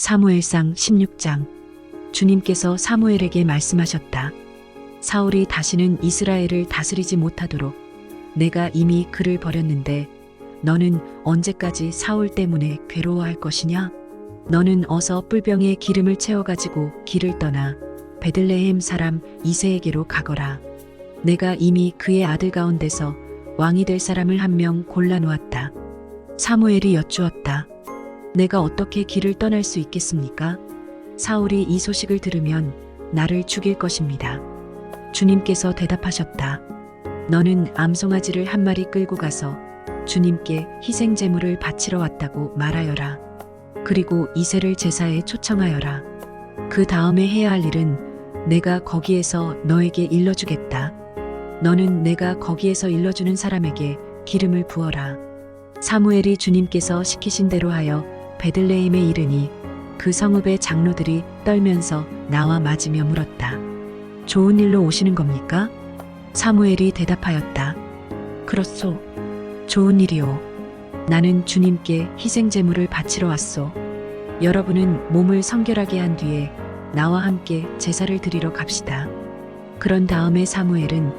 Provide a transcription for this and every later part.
사무엘상 16장. 주님께서 사무엘에게 말씀하셨다. 사울이 다시는 이스라엘을 다스리지 못하도록 내가 이미 그를 버렸는데 너는 언제까지 사울 때문에 괴로워할 것이냐? 너는 어서 뿔병에 기름을 채워가지고 길을 떠나 베들레헴 사람 이새에게로 가거라. 내가 이미 그의 아들 가운데서 왕이 될 사람을 한 명 골라놓았다. 사무엘이 여쭈었다. 내가 어떻게 길을 떠날 수 있겠습니까? 사울이 이 소식을 들으면 나를 죽일 것입니다. 주님께서 대답하셨다. 너는 암송아지를 한 마리 끌고 가서 주님께 희생 제물을 바치러 왔다고 말하여라. 그리고 이새를 제사에 초청하여라. 그 다음에 해야 할 일은 내가 거기에서 너에게 일러주겠다. 너는 내가 거기에서 일러주는 사람에게 기름을 부어라. 사무엘이 주님께서 시키신 대로 하여 베들레헴에 이르니 그 성읍의 장로들이 떨면서 나와 맞으며 물었다. 좋은 일로 오시는 겁니까? 사무엘이 대답하였다. 그렇소. 좋은 일이오. 나는 주님께 희생 제물을 바치러 왔소. 여러분은 몸을 성결하게 한 뒤에 나와 함께 제사를 드리러 갑시다. 그런 다음에 사무엘은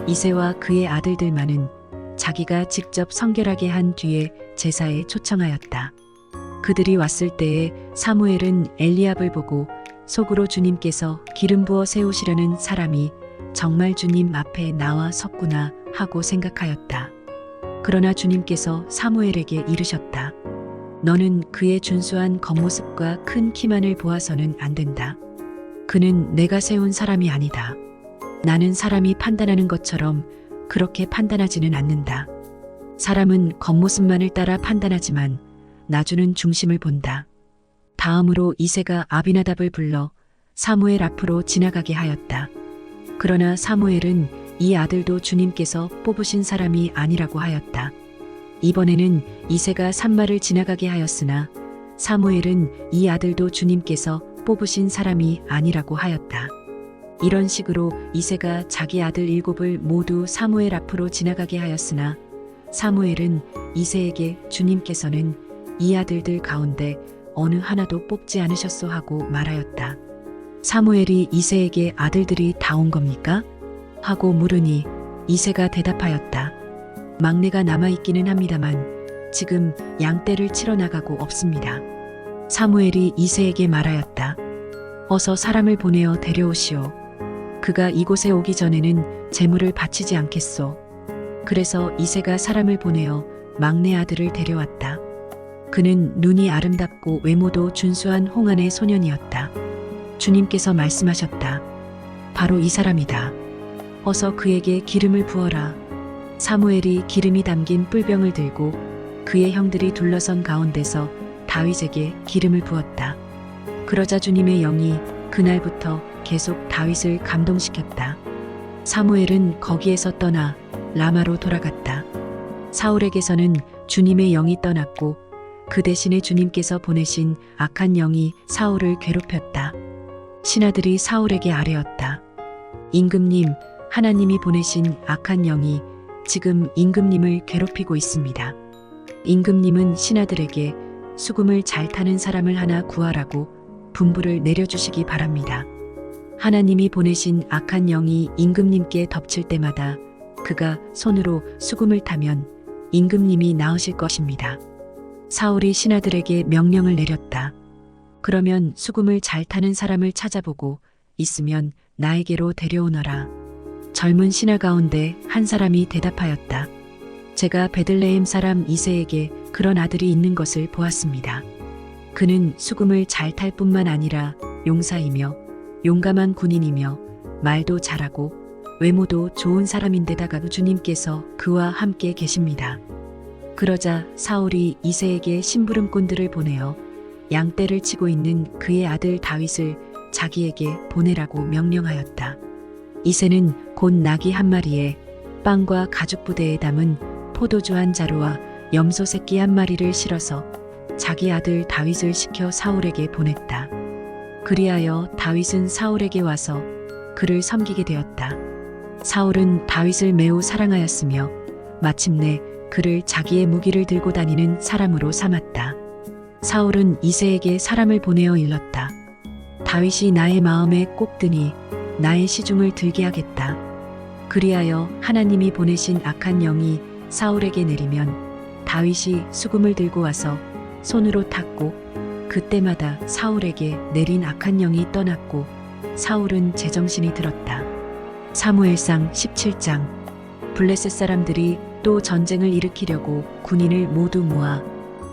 이새와 그의 아들들만은 자기가 직접 성결하게 한 뒤에 제사에 초청하였다. 그들이 왔을 때에 사무엘은 엘리압을 보고 속으로 주님께서 기름 부어 세우시려는 사람이 정말 주님 앞에 나와 섰구나 하고 생각하였다. 그러나 주님께서 사무엘에게 이르셨다. 너는 그의 준수한 겉모습과 큰 키만을 보아서는 안 된다. 그는 내가 세운 사람이 아니다. 나는 사람이 판단하는 것처럼 그렇게 판단하지는 않는다. 사람은 겉모습만을 따라 판단하지만 나주는 중심을 본다. 다음으로 이새가 아비나답을 불러 사무엘 앞으로 지나가게 하였다. 그러나 사무엘은 이 아들도 주님께서 뽑으신 사람이 아니라고 하였다. 이번에는 이새가 산마를 지나가게 하였으나 사무엘은 이 아들도 주님께서 뽑으신 사람이 아니라고 하였다. 이런 식으로 이새가 자기 아들 7을 모두 사무엘 앞으로 지나가게 하였으나 사무엘은 이새에게 주님께서는 이 아들들 가운데 어느 하나도 뽑지 않으셨소 하고 말하였다. 사무엘이 이새에게 아들들이 다 온 겁니까? 하고 물으니 이새가 대답하였다. 막내가 남아있기는 합니다만 지금 양떼를 치러 나가고 없습니다. 사무엘이 이새에게 말하였다. 어서 사람을 보내어 데려오시오. 그가 이곳에 오기 전에는 제물을 바치지 않겠소. 그래서 이새가 사람을 보내어 막내 아들을 데려왔다. 그는 눈이 아름답고 외모도 준수한 홍안의 소년이었다. 주님께서 말씀하셨다. 바로 이 사람이다. 어서 그에게 기름을 부어라. 사무엘이 기름이 담긴 뿔병을 들고 그의 형들이 둘러선 가운데서 다윗에게 기름을 부었다. 그러자 주님의 영이 그날부터 계속 다윗을 감동시켰다. 사무엘은 거기에서 떠나 라마로 돌아갔다. 사울에게서는 주님의 영이 떠났고 그 대신에 주님께서 보내신 악한 영이 사울을 괴롭혔다. 신하들이 사울에게 아뢰었다. 임금님, 하나님이 보내신 악한 영이 지금 임금님을 괴롭히고 있습니다. 임금님은 신하들에게 수금을 잘 타는 사람을 하나 구하라고 분부를 내려주시기 바랍니다. 하나님이 보내신 악한 영이 임금님께 덮칠 때마다 그가 손으로 수금을 타면 임금님이 나으실 것입니다. 사울이 신하들에게 명령을 내렸다. 그러면 수금을 잘 타는 사람을 찾아보고 있으면 나에게로 데려오너라. 젊은 신하 가운데 한 사람이 대답하였다. 제가 베들레헴 사람 이새에게 그런 아들이 있는 것을 보았습니다. 그는 수금을 잘 탈 뿐만 아니라 용사이며 용감한 군인이며 말도 잘하고 외모도 좋은 사람인데다가 주님께서 그와 함께 계십니다. 그러자 사울이 이새에게 심부름꾼들을 보내어 양떼를 치고 있는 그의 아들 다윗을 자기에게 보내라고 명령하였다. 이새는 곧 나귀 한 마리에 빵과 가죽 부대에 담은 포도주 한 자루와 염소 새끼 한 마리를 실어서 자기 아들 다윗을 시켜 사울에게 보냈다. 그리하여 다윗은 사울에게 와서 그를 섬기게 되었다. 사울은 다윗을 매우 사랑하였으며 마침내 그를 자기의 무기를 들고 다니는 사람으로 삼았다. 사울은 이새에게 사람을 보내어 일렀다. 다윗이 나의 마음에 꼭 드니 나의 시중을 들게 하겠다. 그리하여 하나님이 보내신 악한 영이 사울에게 내리면 다윗이 수금을 들고 와서 손으로 탔고 그때마다 사울에게 내린 악한 영이 떠났고 사울은 제정신이 들었다. 사무엘상 17장. 블레셋 사람들이 또 전쟁을 일으키려고 군인을 모두 모아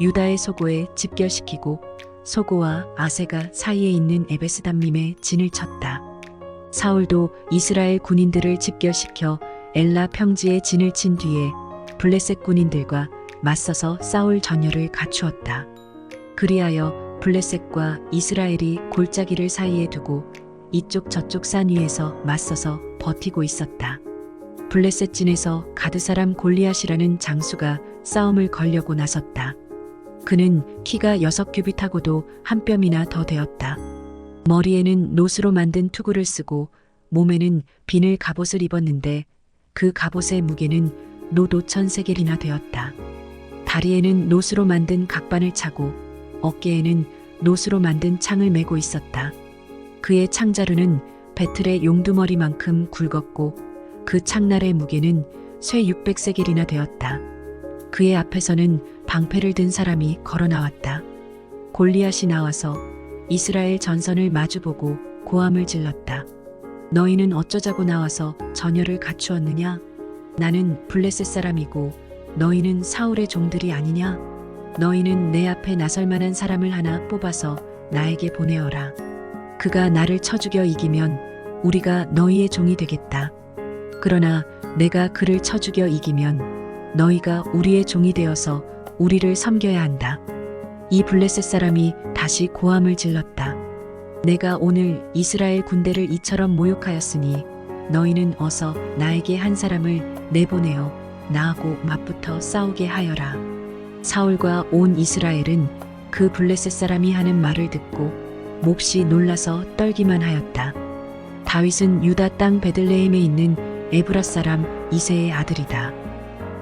유다의 소고에 집결시키고 소고와 아세가 사이에 있는 에베스담림에 진을 쳤다. 사울도 이스라엘 군인들을 집결시켜 엘라 평지에 진을 친 뒤에 블레셋 군인들과 맞서서 싸울 전열을 갖추었다. 그리하여 블레셋과 이스라엘이 골짜기를 사이에 두고 이쪽 저쪽 산 위에서 맞서서 버티고 있었다. 블레셋 진에서 가드 사람 골리앗이라는 장수가 싸움을 걸려고 나섰다. 그는 키가 6규빗하고도 한 뼘이나 더 되었다. 머리에는 노스로 만든 투구를 쓰고 몸에는 비늘 갑옷을 입었는데 그 갑옷의 무게는 노 5,000세겔이나 되었다. 다리에는 노스로 만든 각반을 차고 어깨에는 노스로 만든 창을 메고 있었다. 그의 창자루는 배틀의 용두머리만큼 굵었고 그 창날의 무게는 쇠 600세겔이나 되었다. 그의 앞에서는 방패를 든 사람이 걸어 나왔다. 골리앗이 나와서 이스라엘 전선을 마주보고 고함을 질렀다. 너희는 어쩌자고 나와서 전열을 갖추었느냐? 나는 블레셋 사람이고 너희는 사울의 종들이 아니냐? 너희는 내 앞에 나설 만한 사람을 하나 뽑아서 나에게 보내어라. 그가 나를 쳐 죽여 이기면 우리가 너희의 종이 되겠다. 그러나 내가 그를 쳐 죽여 이기면 너희가 우리의 종이 되어서 우리를 섬겨야 한다. 이 블레셋 사람이 다시 고함을 질렀다. 내가 오늘 이스라엘 군대를 이처럼 모욕하였으니 너희는 어서 나에게 한 사람을 내보내어 나하고 맞붙어 싸우게 하여라. 사울과 온 이스라엘은 그 블레셋 사람이 하는 말을 듣고 몹시 놀라서 떨기만 하였다. 다윗은 유다 땅 베들레헴에 있는 에브라 사람 이새의 아들이다.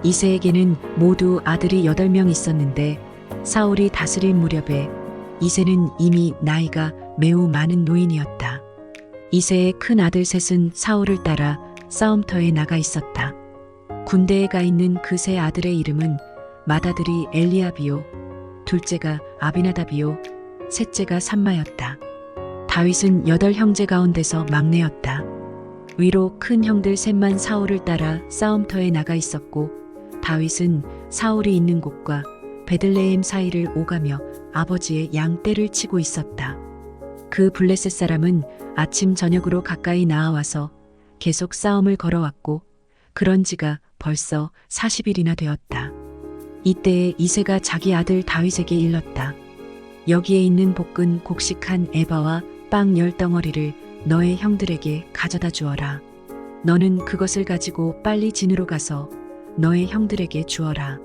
이새에게는 모두 아들이 8명 있었는데 사울이 다스릴 무렵에 이새는 이미 나이가 매우 많은 노인이었다. 이새의 큰 아들 셋은 사울을 따라 싸움터에 나가 있었다. 군대에 가 있는 그 세 아들의 이름은 맏아들이 엘리압이요, 둘째가 아비나답이요, 셋째가 삼마였다. 다윗은 8형제 가운데서 막내였다. 위로 큰 형들 셋만 사울을 따라 싸움터에 나가 있었고 다윗은 사울이 있는 곳과 베들레헴 사이를 오가며 아버지의 양떼를 치고 있었다. 그 블레셋 사람은 아침 저녁으로 가까이 나아와서 계속 싸움을 걸어왔고 그런 지가 벌써 40일이나 되었다. 이때에 이새가 자기 아들 다윗에게 일렀다. 여기에 있는 볶은 곡식한 에바와 빵 10덩어리를 너의 형들에게 가져다 주어라. 너는 그것을 가지고 빨리 진으로 가서 너의 형들에게 주어라.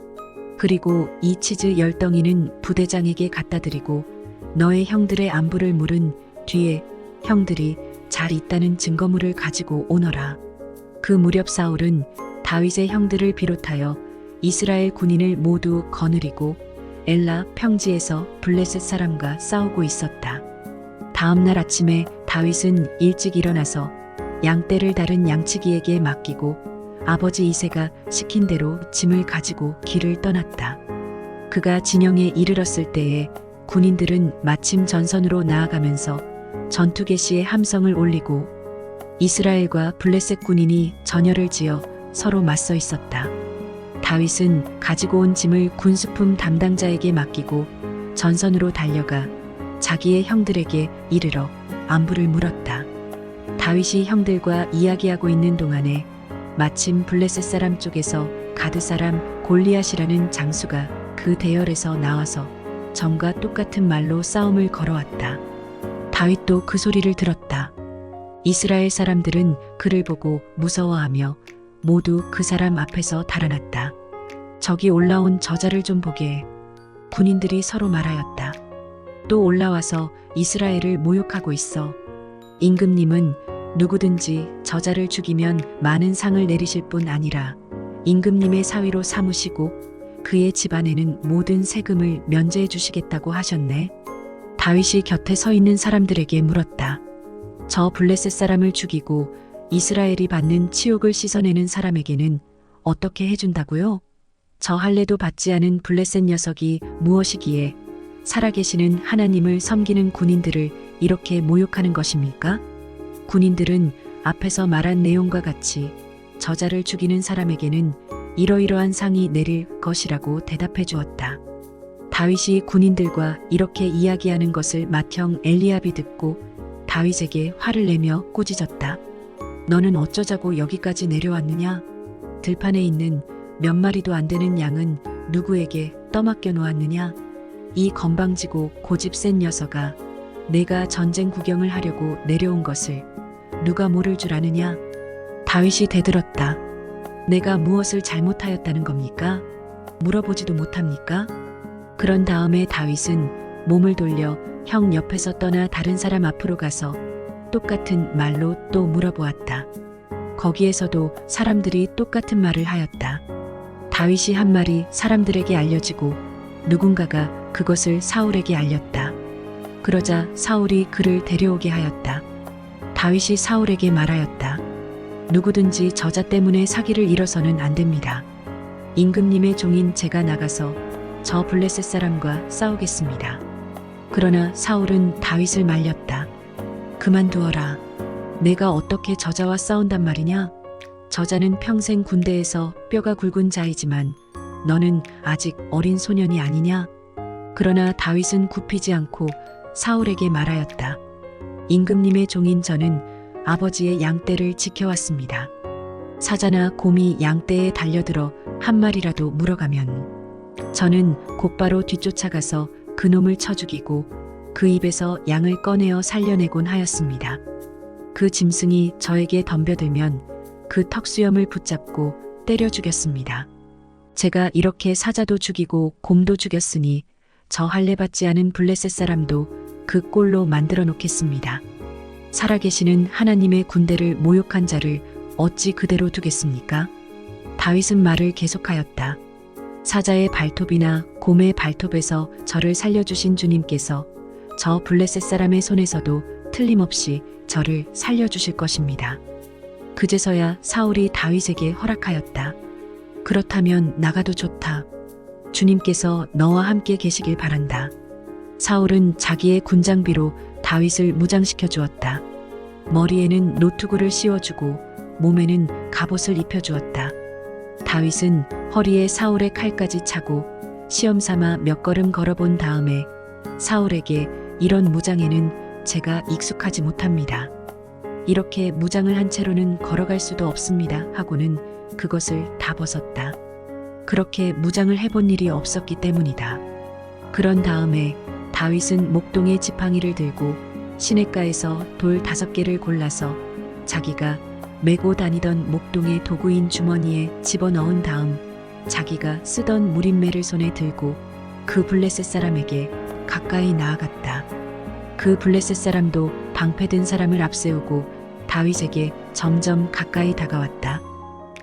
그리고 이 치즈 10덩이는 부대장에게 갖다 드리고 너의 형들의 안부를 물은 뒤에 형들이 잘 있다는 증거물을 가지고 오너라. 그 무렵 사울은 다윗의 형들을 비롯하여 이스라엘 군인을 모두 거느리고 엘라 평지에서 블레셋 사람과 싸우고 있었다. 다음 날 아침에 다윗은 일찍 일어나서 양떼를 다른 양치기에게 맡기고 아버지 이새가 시킨 대로 짐을 가지고 길을 떠났다. 그가 진영에 이르렀을 때에 군인들은 마침 전선으로 나아가면서 전투 개시의 함성을 올리고 이스라엘과 블레셋 군인이 전열을 지어 서로 맞서 있었다. 다윗은 가지고 온 짐을 군수품 담당자에게 맡기고 전선으로 달려가 자기의 형들에게 이르러 안부를 물었다. 다윗이 형들과 이야기하고 있는 동안에 마침 블레셋 사람 쪽에서 가드 사람 골리앗이라는 장수가 그 대열에서 나와서 전과 똑같은 말로 싸움을 걸어왔다. 다윗도 그 소리를 들었다. 이스라엘 사람들은 그를 보고 무서워하며 모두 그 사람 앞에서 달아났다. 저기 올라온 저자를 좀 보게. 군인들이 서로 말하였다. 또 올라와서 이스라엘을 모욕하고 있어. 임금님은 누구든지 저자를 죽이면 많은 상을 내리실 뿐 아니라 임금님의 사위로 삼으시고 그의 집안에는 모든 세금을 면제해 주시겠다고 하셨네. 다윗이 곁에 서 있는 사람들에게 물었다. 저 블레셋 사람을 죽이고 이스라엘이 받는 치욕을 씻어내는 사람에게는 어떻게 해준다고요? 저 할례도 받지 않은 블레셋 녀석이 무엇이기에 살아계시는 하나님을 섬기는 군인들을 이렇게 모욕하는 것입니까? 군인들은 앞에서 말한 내용과 같이 저자를 죽이는 사람에게는 이러이러한 상이 내릴 것이라고 대답해 주었다. 다윗이 군인들과 이렇게 이야기하는 것을 맏형 엘리압이 듣고 다윗에게 화를 내며 꾸짖었다. 너는 어쩌자고 여기까지 내려왔느냐? 들판에 있는 몇 마리도 안 되는 양은 누구에게 떠맡겨 놓았느냐? 이 건방지고 고집 센 녀석아, 내가 전쟁 구경을 하려고 내려온 것을 누가 모를 줄 아느냐? 다윗이 대들었다. 내가 무엇을 잘못하였다는 겁니까? 물어보지도 못합니까? 그런 다음에 다윗은 몸을 돌려 형 옆에서 떠나 다른 사람 앞으로 가서 똑같은 말로 또 물어보았다. 거기에서도 사람들이 똑같은 말을 하였다. 다윗이 한 말이 사람들에게 알려지고 누군가가 그것을 사울에게 알렸다. 그러자 사울이 그를 데려오게 하였다. 다윗이 사울에게 말하였다. 누구든지 저자 때문에 사기를 잃어서는 안 됩니다. 임금님의 종인 제가 나가서 저 블레셋 사람과 싸우겠습니다. 그러나 사울은 다윗을 말렸다. 그만두어라. 내가 어떻게 저자와 싸운단 말이냐? 저자는 평생 군대에서 뼈가 굵은 자이지만 너는 아직 어린 소년이 아니냐? 그러나 다윗은 굽히지 않고 사울에게 말하였다. 임금님의 종인 저는 아버지의 양떼를 지켜왔습니다. 사자나 곰이 양떼에 달려들어 한 마리라도 물어가면 저는 곧바로 뒤쫓아가서 그놈을 쳐 죽이고 그 입에서 양을 꺼내어 살려내곤 하였습니다. 그 짐승이 저에게 덤벼들면 그 턱수염을 붙잡고 때려 죽였습니다. 제가 이렇게 사자도 죽이고 곰도 죽였으니 저 할례 받지 않은 블레셋 사람도 그 꼴로 만들어 놓겠습니다. 살아계시는 하나님의 군대를 모욕한 자를 어찌 그대로 두겠습니까? 다윗은 말을 계속하였다. 사자의 발톱이나 곰의 발톱에서 저를 살려주신 주님께서 저 블레셋 사람의 손에서도 틀림없이 저를 살려주실 것입니다. 그제서야 사울이 다윗에게 허락하였다. 그렇다면 나가도 좋다. 주님께서 너와 함께 계시길 바란다. 사울은 자기의 군장비로 다윗을 무장시켜 주었다. 머리에는 노투구를 씌워주고 몸에는 갑옷을 입혀주었다. 다윗은 허리에 사울의 칼까지 차고 시험삼아 몇 걸음 걸어본 다음에 사울에게 이런 무장에는 제가 익숙하지 못합니다. 이렇게 무장을 한 채로는 걸어갈 수도 없습니다 하고는 그것을 다 벗었다. 그렇게 무장을 해본 일이 없었기 때문이다. 그런 다음에 다윗은 목동의 지팡이를 들고 시냇가에서 돌 5개를 골라서 자기가 메고 다니던 목동의 도구인 주머니에 집어넣은 다음 자기가 쓰던 무림매를 손에 들고 그 블레셋 사람에게 가까이 나아갔다. 그 블레셋 사람도 방패든 사람을 앞세우고 다윗에게 점점 가까이 다가왔다.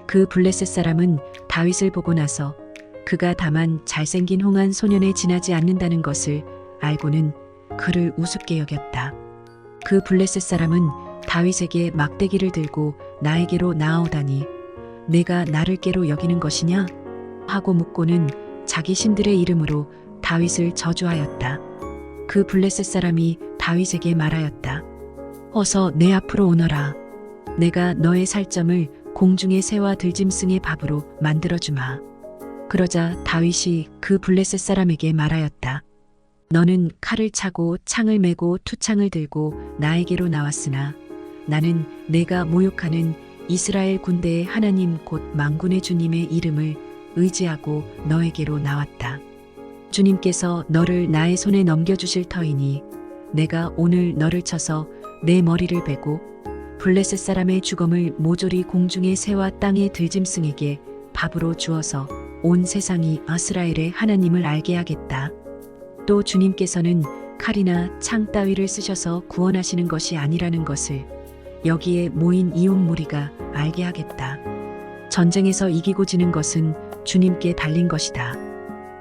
그 블레셋 사람은 다윗을 보고 나서 그가 다만 잘생긴 홍한 소년에 지나지 않는다는 것을 알고는 그를 우습게 여겼다. 그 블레셋 사람은 다윗에게 막대기를 들고 나에게로 나아오다니 내가 나를 깨로 여기는 것이냐? 하고 묻고는 자기 신들의 이름으로 다윗을 저주하였다. 그 블레셋 사람이 다윗에게 말하였다. 어서 내 앞으로 오너라. 내가 너의 살점을 공중의 새와 들짐승의 밥으로 만들어주마. 그러자 다윗이 그 블레셋 사람에게 말하였다. 너는 칼을 차고 창을 메고 투창을 들고 나에게로 나왔으나 나는 내가 모욕하는 이스라엘 군대의 하나님 곧 만군의 주님의 이름을 의지하고 너에게로 나왔다. 주님께서 너를 나의 손에 넘겨주실 터이니 내가 오늘 너를 쳐서 내 머리를 베고 블레셋 사람의 죽음을 모조리 공중의 새와 땅의 들짐승에게 밥으로 주어서 온 세상이 이스라엘의 하나님을 알게 하겠다. 또 주님께서는 칼이나 창 따위를 쓰셔서 구원하시는 것이 아니라는 것을 여기에 모인 이온 무리가 알게 하겠다. 전쟁에서 이기고 지는 것은 주님께 달린 것이다.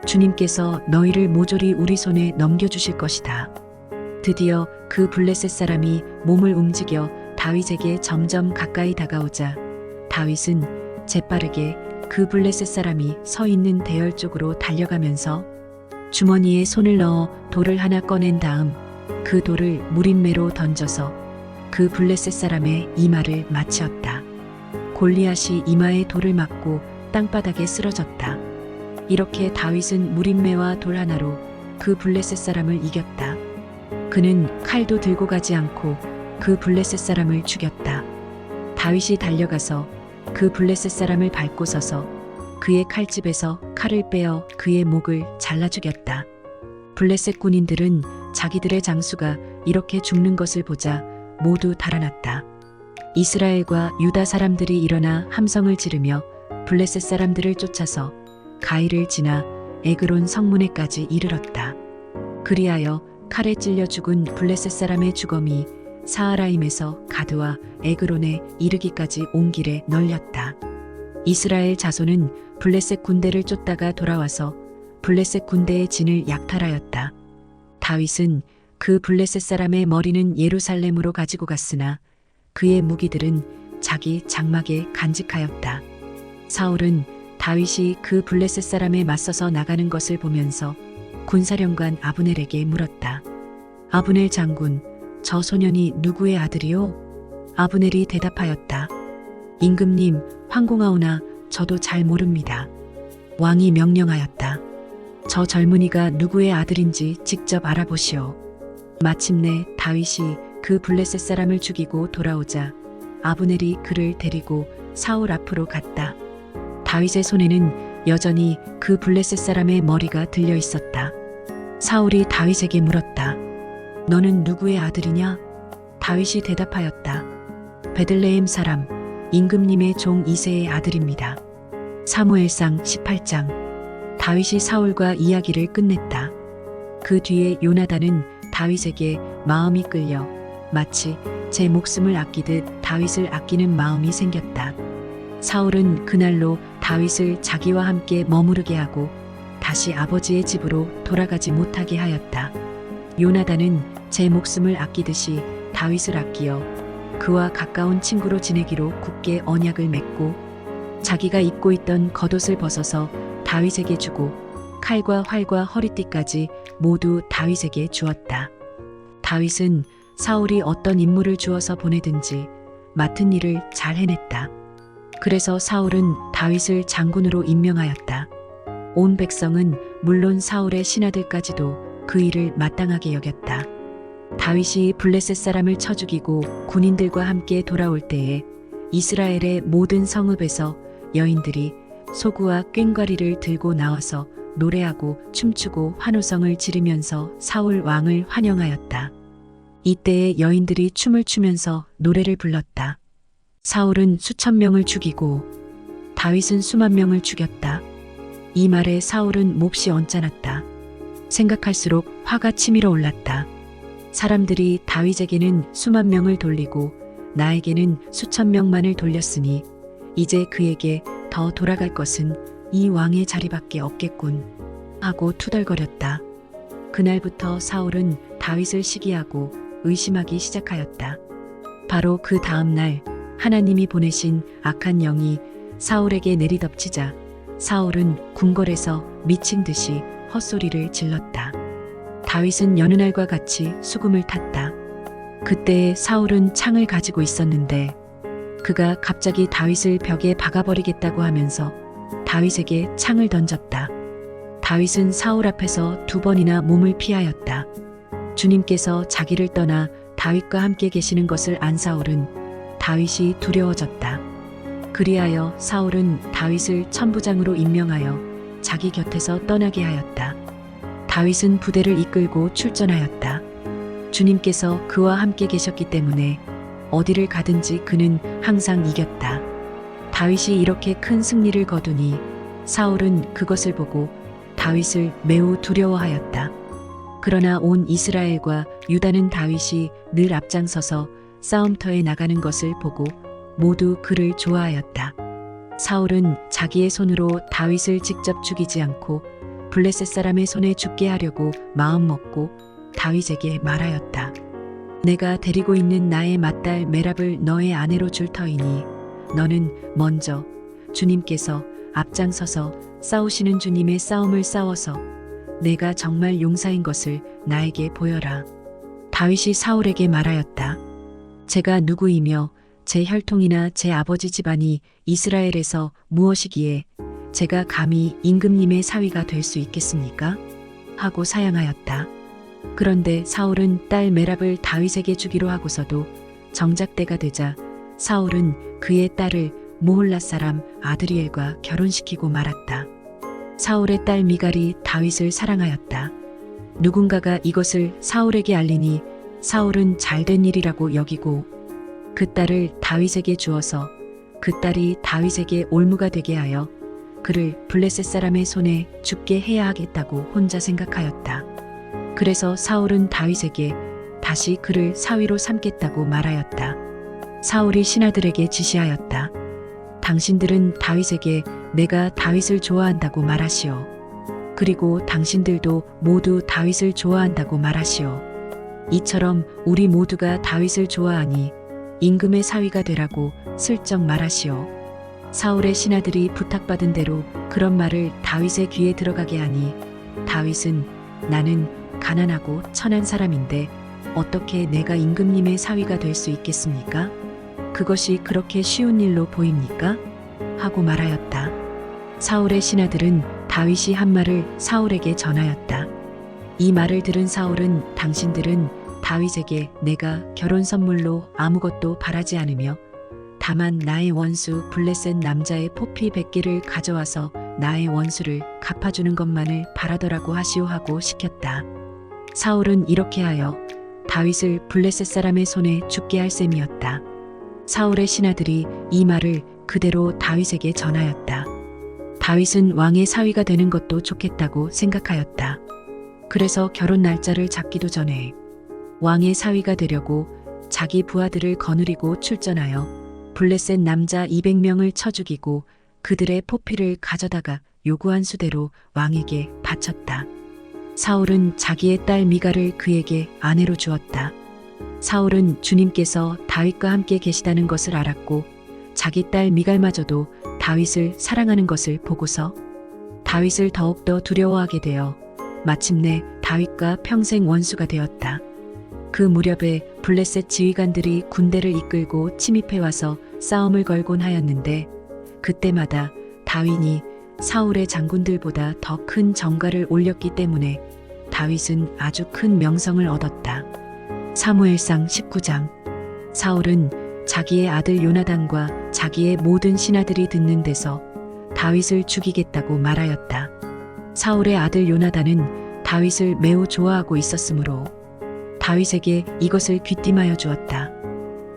주님께서 너희를 모조리 우리 손에 넘겨주실 것이다. 드디어 그 블레셋 사람이 몸을 움직여 다윗에게 점점 가까이 다가오자 다윗은 재빠르게 그 블레셋 사람이 서 있는 대열 쪽으로 달려가면서 주머니에 손을 넣어 돌을 하나 꺼낸 다음 그 돌을 무린매로 던져서 그 블레셋 사람의 이마를 맞추었다. 골리앗이 이마에 돌을 맞고 땅바닥에 쓰러졌다. 이렇게 다윗은 무린매와 돌 하나로 그 블레셋 사람을 이겼다. 그는 칼도 들고 가지 않고 그 블레셋 사람을 죽였다. 다윗이 달려가서 그 블레셋 사람을 밟고 서서 그의 칼집에서 칼을 빼어 그의 목을 잘라 죽였다. 블레셋 군인들은 자기들의 장수가 이렇게 죽는 것을 보자 모두 달아났다. 이스라엘과 유다 사람들이 일어나 함성을 지르며 블레셋 사람들을 쫓아서 가이를 지나 에그론 성문에까지 이르렀다. 그리하여 칼에 찔려 죽은 블레셋 사람의 주검이 사하라임에서 가드와 에그론에 이르기까지 온 길에 널렸다. 이스라엘 자손은 블레셋 군대를 쫓다가 돌아와서 블레셋 군대의 진을 약탈하였다. 다윗은 그 블레셋 사람의 머리는 예루살렘으로 가지고 갔으나 그의 무기들은 자기 장막에 간직하였다. 사울은 다윗이 그 블레셋 사람에 맞서서 나가는 것을 보면서 군사령관 아브넬에게 물었다. 아브넬 장군, 저 소년이 누구의 아들이요? 아브넬이 대답하였다. 임금님, 황공하오나 저도 잘 모릅니다. 왕이 명령하였다. 저 젊은이가 누구의 아들인지 직접 알아보시오. 마침내 다윗이 그 블레셋 사람을 죽이고 돌아오자 아브넬이 그를 데리고 사울 앞으로 갔다. 다윗의 손에는 여전히 그 블레셋 사람의 머리가 들려 있었다. 사울이 다윗에게 물었다. 너는 누구의 아들이냐? 다윗이 대답하였다. 베들레헴 사람 임금님의 종 이새의 아들입니다. 사무엘상 18장. 다윗이 사울과 이야기를 끝냈다. 그 뒤에 요나단은 다윗에게 마음이 끌려 마치 제 목숨을 아끼듯 다윗을 아끼는 마음이 생겼다. 사울은 그날로 다윗을 자기와 함께 머무르게 하고 다시 아버지의 집으로 돌아가지 못하게 하였다. 요나단은 제 목숨을 아끼듯이 다윗을 아끼어 그와 가까운 친구로 지내기로 굳게 언약을 맺고 자기가 입고 있던 겉옷을 벗어서 다윗에게 주고 칼과 활과 허리띠까지 모두 다윗에게 주었다. 다윗은 사울이 어떤 임무를 주어서 보내든지 맡은 일을 잘 해냈다. 그래서 사울은 다윗을 장군으로 임명하였다. 온 백성은 물론 사울의 신하들까지도 그 일을 마땅하게 여겼다. 다윗이 블레셋 사람을 쳐 죽이고 군인들과 함께 돌아올 때에 이스라엘의 모든 성읍에서 여인들이 소구와 꽹과리를 들고 나와서 노래하고 춤추고 환호성을 지르면서 사울 왕을 환영하였다. 이때에 여인들이 춤을 추면서 노래를 불렀다. 사울은 수천 명을 죽이고 다윗은 수만 명을 죽였다. 이 말에 사울은 몹시 언짢았다. 생각할수록 화가 치밀어 올랐다. 사람들이 다윗에게는 수만 명을 돌리고 나에게는 수천 명만을 돌렸으니 이제 그에게 더 돌아갈 것은 이 왕의 자리밖에 없겠군 하고 투덜거렸다. 그날부터 사울은 다윗을 시기하고 의심하기 시작하였다. 바로 그 다음 날 하나님이 보내신 악한 영이 사울에게 내리덮치자 사울은 궁궐에서 미친 듯이 헛소리를 질렀다. 다윗은 여느 날과 같이 수금을 탔다. 그때 사울은 창을 가지고 있었는데 그가 갑자기 다윗을 벽에 박아버리겠다고 하면서 다윗에게 창을 던졌다. 다윗은 사울 앞에서 2번이나 몸을 피하였다. 주님께서 자기를 떠나 다윗과 함께 계시는 것을 안 사울은 다윗이 두려워졌다. 그리하여 사울은 다윗을 천부장으로 임명하여 자기 곁에서 떠나게 하였다. 다윗은 부대를 이끌고 출전하였다. 주님께서 그와 함께 계셨기 때문에 어디를 가든지 그는 항상 이겼다. 다윗이 이렇게 큰 승리를 거두니 사울은 그것을 보고 다윗을 매우 두려워하였다. 그러나 온 이스라엘과 유다는 다윗이 늘 앞장서서 싸움터에 나가는 것을 보고 모두 그를 좋아하였다. 사울은 자기의 손으로 다윗을 직접 죽이지 않고 블레셋 사람의 손에 죽게 하려고 마음먹고 다윗에게 말하였다. 내가 데리고 있는 나의 맏딸 메랍을 너의 아내로 줄 터이니 너는 먼저 주님께서 앞장서서 싸우시는 주님의 싸움을 싸워서 내가 정말 용사인 것을 나에게 보여라. 다윗이 사울에게 말하였다. 제가 누구이며 제 혈통이나 제 아버지 집안이 이스라엘에서 무엇이기에 제가 감히 임금님의 사위가 될 수 있겠습니까? 하고 사양하였다. 그런데 사울은 딸 메랍을 다윗에게 주기로 하고서도 정작 때가 되자 사울은 그의 딸을 모홀라 사람 아드리엘과 결혼시키고 말았다. 사울의 딸 미갈이 다윗을 사랑하였다. 누군가가 이것을 사울에게 알리니 사울은 잘된 일이라고 여기고 그 딸을 다윗에게 주어서 그 딸이 다윗에게 올무가 되게 하여 그를 블레셋 사람의 손에 죽게 해야 하겠다고 혼자 생각하였다. 그래서 사울은 다윗에게 다시 그를 사위로 삼겠다고 말하였다. 사울이 신하들에게 지시하였다. 당신들은 다윗에게 내가 다윗을 좋아한다고 말하시오. 그리고 당신들도 모두 다윗을 좋아한다고 말하시오. 이처럼 우리 모두가 다윗을 좋아하니 임금의 사위가 되라고 슬쩍 말하시오. 사울의 신하들이 부탁받은 대로 그런 말을 다윗의 귀에 들어가게 하니 다윗은 나는 가난하고 천한 사람인데 어떻게 내가 임금님의 사위가 될 수 있겠습니까? 그것이 그렇게 쉬운 일로 보입니까? 하고 말하였다. 사울의 신하들은 다윗이 한 말을 사울에게 전하였다. 이 말을 들은 사울은 당신들은 다윗에게 내가 결혼 선물로 아무것도 바라지 않으며 다만 나의 원수 블레셋 남자의 포피 100개를 가져와서 나의 원수를 갚아주는 것만을 바라더라고 하시오 하고 시켰다. 사울은 이렇게 하여 다윗을 블레셋 사람의 손에 죽게 할 셈이었다. 사울의 신하들이 이 말을 그대로 다윗에게 전하였다. 다윗은 왕의 사위가 되는 것도 좋겠다고 생각하였다. 그래서 결혼 날짜를 잡기도 전에 왕의 사위가 되려고 자기 부하들을 거느리고 출전하여 블레셋 남자 200명을 쳐 죽이고 그들의 포피를 가져다가 요구한 수대로 왕에게 바쳤다. 사울은 자기의 딸 미갈을 그에게 아내로 주었다. 사울은 주님께서 다윗과 함께 계시다는 것을 알았고 자기 딸 미갈마저도 다윗을 사랑하는 것을 보고서 다윗을 더욱더 두려워하게 되어 마침내 다윗과 평생 원수가 되었다. 그 무렵에 블레셋 지휘관들이 군대를 이끌고 침입해와서 싸움을 걸곤 하였는데 그때마다 다윗이 사울의 장군들보다 더 큰 정가를 올렸기 때문에 다윗은 아주 큰 명성을 얻었다. 사무엘상 19장. 사울은 자기의 아들 요나단과 자기의 모든 신하들이 듣는 데서 다윗을 죽이겠다고 말하였다. 사울의 아들 요나단은 다윗을 매우 좋아하고 있었으므로 다윗에게 이것을 귀띔하여 주었다.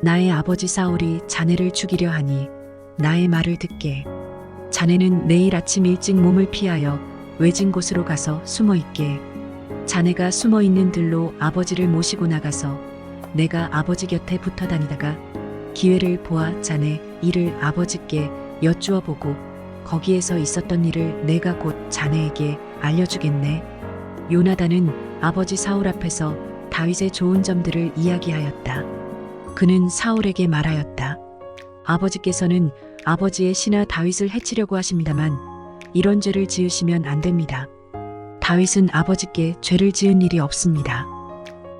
나의 아버지 사울이 자네를 죽이려 하니 나의 말을 듣게. 자네는 내일 아침 일찍 몸을 피하여 외진 곳으로 가서 숨어 있게. 자네가 숨어 있는 들로 아버지를 모시고 나가서 내가 아버지 곁에 붙어 다니다가 기회를 보아 자네 이를 아버지께 여쭈어 보고 거기에서 있었던 일을 내가 곧 자네에게 알려주겠네. 요나단은 아버지 사울 앞에서 다윗의 좋은 점들을 이야기하였다. 그는 사울에게 말하였다. 아버지께서는 아버지의 신하 다윗을 해치려고 하십니다만 이런 죄를 지으시면 안 됩니다. 다윗은 아버지께 죄를 지은 일이 없습니다.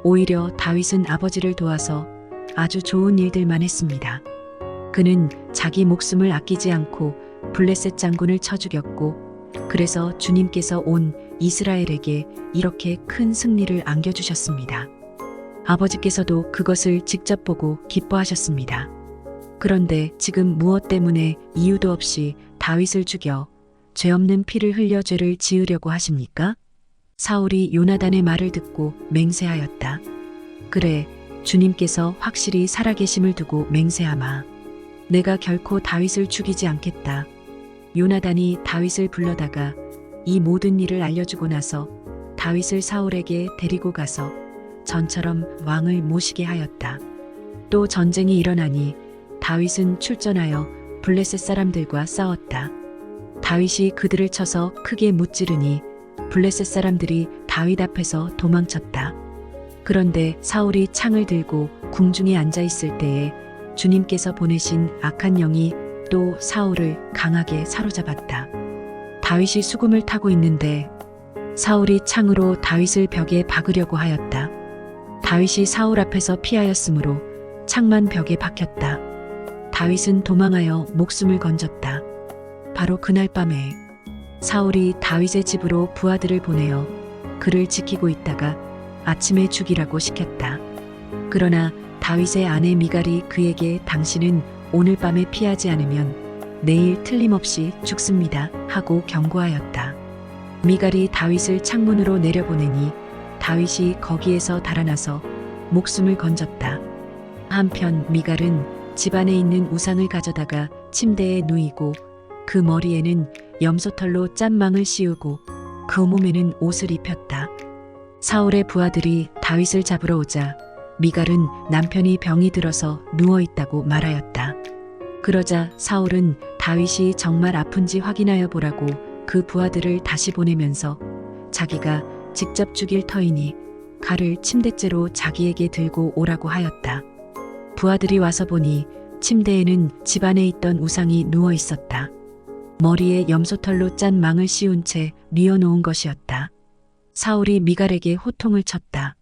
오히려 다윗은 아버지를 도와서 아주 좋은 일들만 했습니다. 그는 자기 목숨을 아끼지 않고 블레셋 장군을 쳐 죽였고 그래서 주님께서 온 이스라엘에게 이렇게 큰 승리를 안겨주셨습니다. 아버지께서도 그것을 직접 보고 기뻐하셨습니다. 그런데 지금 무엇 때문에 이유도 없이 다윗을 죽여 죄 없는 피를 흘려 죄를 지으려고 하십니까? 사울이 요나단의 말을 듣고 맹세하였다. 그래, 주님께서 확실히 살아계심을 두고 맹세하마. 내가 결코 다윗을 죽이지 않겠다. 요나단이 다윗을 불러다가 이 모든 일을 알려주고 나서 다윗을 사울에게 데리고 가서 전처럼 왕을 모시게 하였다. 또 전쟁이 일어나니 다윗은 출전하여 블레셋 사람들과 싸웠다. 다윗이 그들을 쳐서 크게 무찌르니 블레셋 사람들이 다윗 앞에서 도망쳤다. 그런데 사울이 창을 들고 궁중에 앉아 있을 때에 주님께서 보내신 악한 영이 또 사울을 강하게 사로잡았다. 다윗이 수금을 타고 있는데 사울이 창으로 다윗을 벽에 박으려고 하였다. 다윗이 사울 앞에서 피하였으므로 창만 벽에 박혔다. 다윗은 도망하여 목숨을 건졌다. 바로 그날 밤에 사울이 다윗의 집으로 부하들을 보내어 그를 지키고 있다가 아침에 죽이라고 시켰다. 그러나 다윗의 아내 미갈이 그에게 당신은 오늘 밤에 피하지 않으면 내일 틀림없이 죽습니다 하고 경고하였다. 미갈이 다윗을 창문으로 내려보내니 다윗이 거기에서 달아나서 목숨을 건졌다. 한편 미갈은 집안에 있는 우상을 가져다가 침대에 누이고 그 머리에는 염소털로 짠 망을 씌우고 그 몸에는 옷을 입혔다. 사울의 부하들이 다윗을 잡으러 오자 미갈은 남편이 병이 들어서 누워있다고 말하였다. 그러자 사울은 다윗이 정말 아픈지 확인하여 보라고 그 부하들을 다시 보내면서 자기가 직접 죽일 터이니 칼을 침대째로 자기에게 들고 오라고 하였다. 부하들이 와서 보니 침대에는 집안에 있던 우상이 누워 있었다. 머리에 염소털로 짠 망을 씌운 채 뉘어놓은 것이었다. 사울이 미갈에게 호통을 쳤다.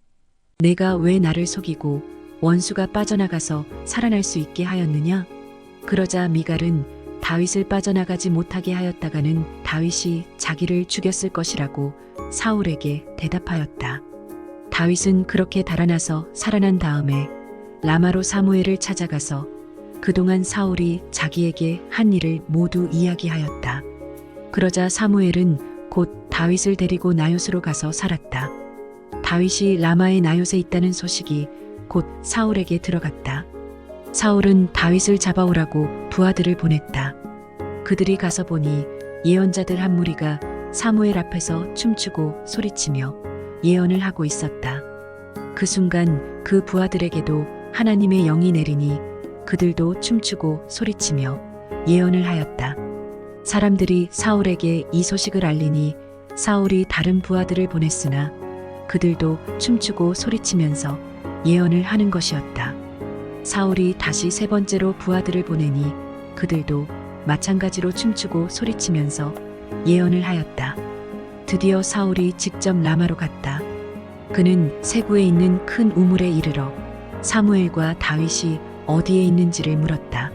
내가 왜 나를 속이고 원수가 빠져나가서 살아날 수 있게 하였느냐? 그러자 미갈은 다윗을 빠져나가지 못하게 하였다가는 다윗이 자기를 죽였을 것이라고 사울에게 대답하였다. 다윗은 그렇게 달아나서 살아난 다음에 라마로 사무엘을 찾아가서 그동안 사울이 자기에게 한 일을 모두 이야기하였다. 그러자 사무엘은 곧 다윗을 데리고 나요스로 가서 살았다. 다윗이 라마의 나요스에 있다는 소식이 곧 사울에게 들어갔다. 사울은 다윗을 잡아오라고 부하들을 보냈다. 그들이 가서 보니 예언자들 한 무리가 사무엘 앞에서 춤추고 소리치며 예언을 하고 있었다. 그 순간 그 부하들에게도 하나님의 영이 내리니 그들도 춤추고 소리치며 예언을 하였다. 사람들이 사울에게 이 소식을 알리니 사울이 다른 부하들을 보냈으나 그들도 춤추고 소리치면서 예언을 하는 것이었다. 사울이 다시 세 번째로 부하들을 보내니 그들도 마찬가지로 춤추고 소리치면서 예언을 하였다. 드디어 사울이 직접 라마로 갔다. 그는 세구에 있는 큰 우물에 이르러 사무엘과 다윗이 어디에 있는지를 물었다.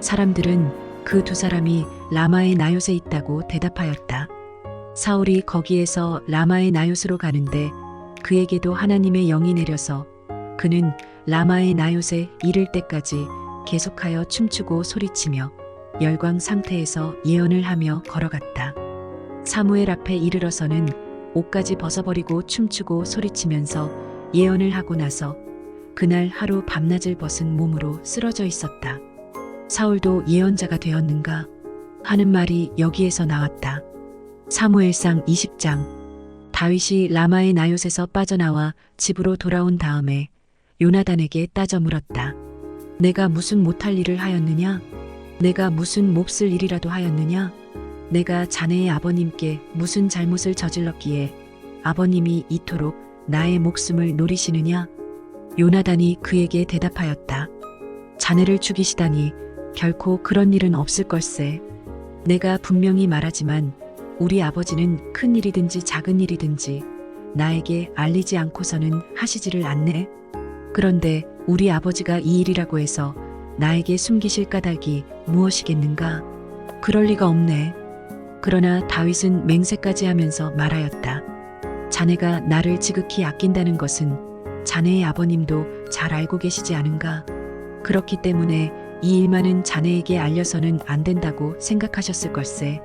사람들은 그 두 사람이 라마의 나요스에 있다고 대답하였다. 사울이 거기에서 라마의 나요스로 가는데 그에게도 하나님의 영이 내려서 그는 라마의 나요스에 이를 때까지 계속하여 춤추고 소리치며 열광 상태에서 예언을 하며 걸어갔다. 사무엘 앞에 이르러서는 옷까지 벗어버리고 춤추고 소리치면서 예언을 하고 나서 그날 하루 밤낮을 벗은 몸으로 쓰러져 있었다. 사울도 예언자가 되었는가 하는 말이 여기에서 나왔다. 사무엘상 20장. 다윗이 라마의 나요스에서 빠져나와 집으로 돌아온 다음에 요나단에게 따져 물었다. 내가 무슨 못할 일을 하였느냐? 내가 무슨 몹쓸 일이라도 하였느냐? 내가 자네의 아버님께 무슨 잘못을 저질렀기에 아버님이 이토록 나의 목숨을 노리시느냐? 요나단이 그에게 대답하였다. 자네를 죽이시다니 결코 그런 일은 없을 걸세. 내가 분명히 말하지만 우리 아버지는 큰 일이든지 작은 일이든지 나에게 알리지 않고서는 하시지를 않네. 그런데 우리 아버지가 이 일이라고 해서 나에게 숨기실 까닭이 무엇이겠는가? 그럴 리가 없네. 그러나 다윗은 맹세까지 하면서 말하였다. 자네가 나를 지극히 아낀다는 것은 자네의 아버님도 잘 알고 계시지 않은가? 그렇기 때문에 이 일만은 자네에게 알려서는 안 된다고 생각하셨을 걸세.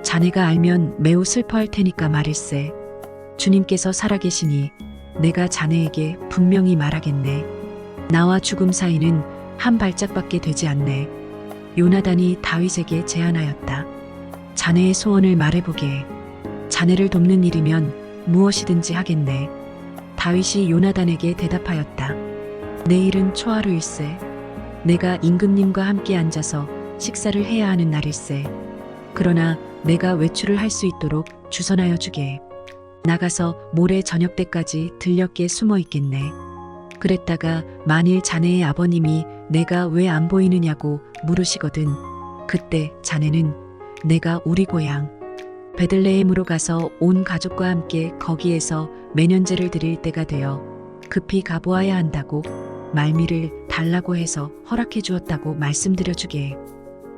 자네가 알면 매우 슬퍼할 테니까 말일세. 주님께서 살아계시니 내가 자네에게 분명히 말하겠네. 나와 죽음 사이는 한 발짝밖에 되지 않네. 요나단이 다윗에게 제안하였다. 자네의 소원을 말해보게. 자네를 돕는 일이면 무엇이든지 하겠네. 다윗이 요나단에게 대답하였다. 내일은 초하루일세. 내가 임금님과 함께 앉아서 식사를 해야 하는 날일세. 그러나 내가 외출을 할 수 있도록 주선하여 주게. 나가서 모레 저녁 때까지 들녘에 숨어 있겠네. 그랬다가 만일 자네의 아버님이 내가 왜 안 보이느냐고 물으시거든. 그때 자네는 내가 우리 고향 베들레헴으로 가서 온 가족과 함께 거기에서 매년제를 드릴 때가 되어 급히 가보아야 한다고 말미를 달라고 해서 허락해 주었다고 말씀드려 주게.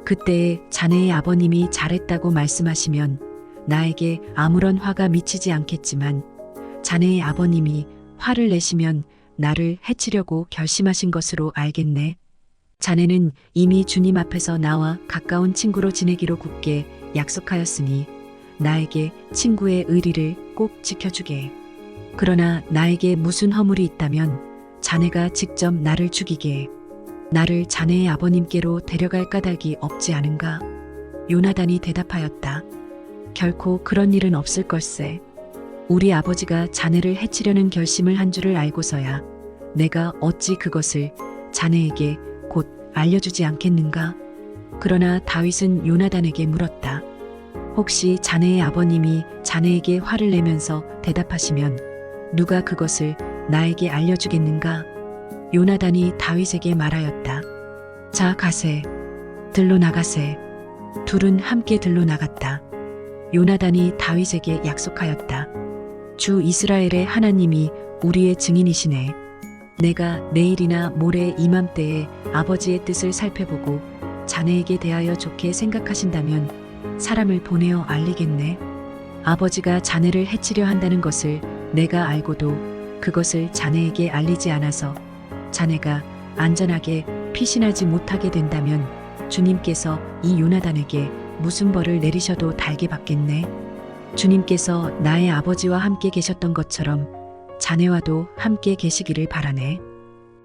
그때에 자네의 아버님이 잘했다고 말씀하시면 나에게 아무런 화가 미치지 않겠지만 자네의 아버님이 화를 내시면 나를 해치려고 결심하신 것으로 알겠네. 자네는 이미 주님 앞에서 나와 가까운 친구로 지내기로 굳게 약속하였으니 나에게 친구의 의리를 꼭 지켜주게. 그러나 나에게 무슨 허물이 있다면 자네가 직접 나를 죽이게. 나를 자네의 아버님께로 데려갈 까닭이 없지 않은가? 요나단이 대답하였다. 결코 그런 일은 없을 걸세. 우리 아버지가 자네를 해치려는 결심을 한 줄을 알고서야 내가 어찌 그것을 자네에게 곧 알려주지 않겠는가? 그러나 다윗은 요나단에게 물었다. 혹시 자네의 아버님이 자네에게 화를 내면서 대답하시면 누가 그것을 나에게 알려주겠는가? 요나단이 다윗에게 말하였다. 자, 가세. 들로 나가세. 둘은 함께 들로 나갔다. 요나단이 다윗에게 약속하였다. 주 이스라엘의 하나님이 우리의 증인이시네. 내가 내일이나 모레 이맘때에 아버지의 뜻을 살펴보고 자네에게 대하여 좋게 생각하신다면 사람을 보내어 알리겠네. 아버지가 자네를 해치려 한다는 것을 내가 알고도 그것을 자네에게 알리지 않아서 자네가 안전하게 피신하지 못하게 된다면 주님께서 이 요나단에게 무슨 벌을 내리셔도 달게 받겠네. 주님께서 나의 아버지와 함께 계셨던 것처럼 자네와도 함께 계시기를 바라네.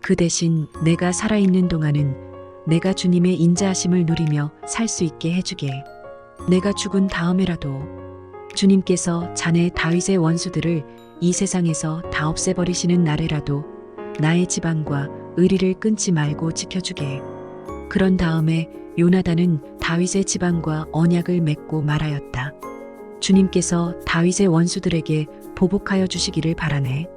그 대신 내가 살아있는 동안은 내가 주님의 인자하심을 누리며 살 수 있게 해주게. 내가 죽은 다음에라도 주님께서 자네 다윗의 원수들을 이 세상에서 다 없애버리시는 날에라도 나의 지방과 의리를 끊지 말고 지켜주게. 그런 다음에 요나단은 다윗의 지방과 언약을 맺고 말하였다. 주님께서 다윗의 원수들에게 보복하여 주시기를 바라네.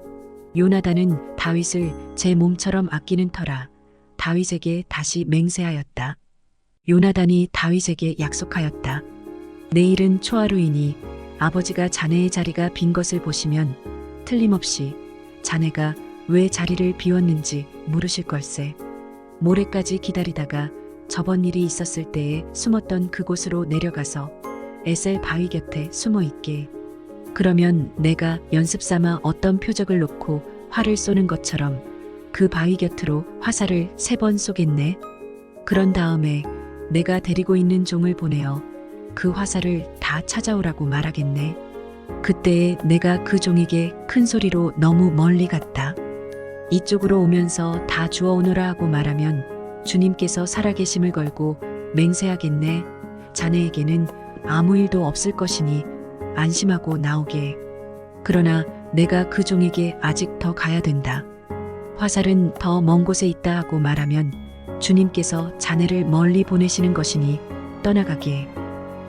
요나단은 다윗을 제 몸처럼 아끼는 터라 다윗에게 다시 맹세하였다. 요나단이 다윗에게 약속하였다. 내일은 초하루이니 아버지가 자네의 자리가 빈 것을 보시면 틀림없이 자네가 왜 자리를 비웠는지 물으실 걸세. 모레까지 기다리다가 저번 일이 있었을 때에 숨었던 그곳으로 내려가서 에셀 바위 곁에 숨어 있게. 그러면 내가 연습 삼아 어떤 표적을 놓고 활을 쏘는 것처럼 그 바위 곁으로 화살을 3번 쏘겠네. 그런 다음에 내가 데리고 있는 종을 보내어 그 화살을 다 찾아오라고 말하겠네. 그때에 내가 그 종에게 큰 소리로 너무 멀리 갔다. 이쪽으로 오면서 다 주워오너라 하고 말하면 주님께서 살아계심을 걸고 맹세하겠네. 자네에게는 아무 일도 없을 것이니 안심하고 나오게. 그러나 내가 그 종에게 아직 더 가야 된다. 화살은 더 먼 곳에 있다 하고 말하면 주님께서 자네를 멀리 보내시는 것이니 떠나가게.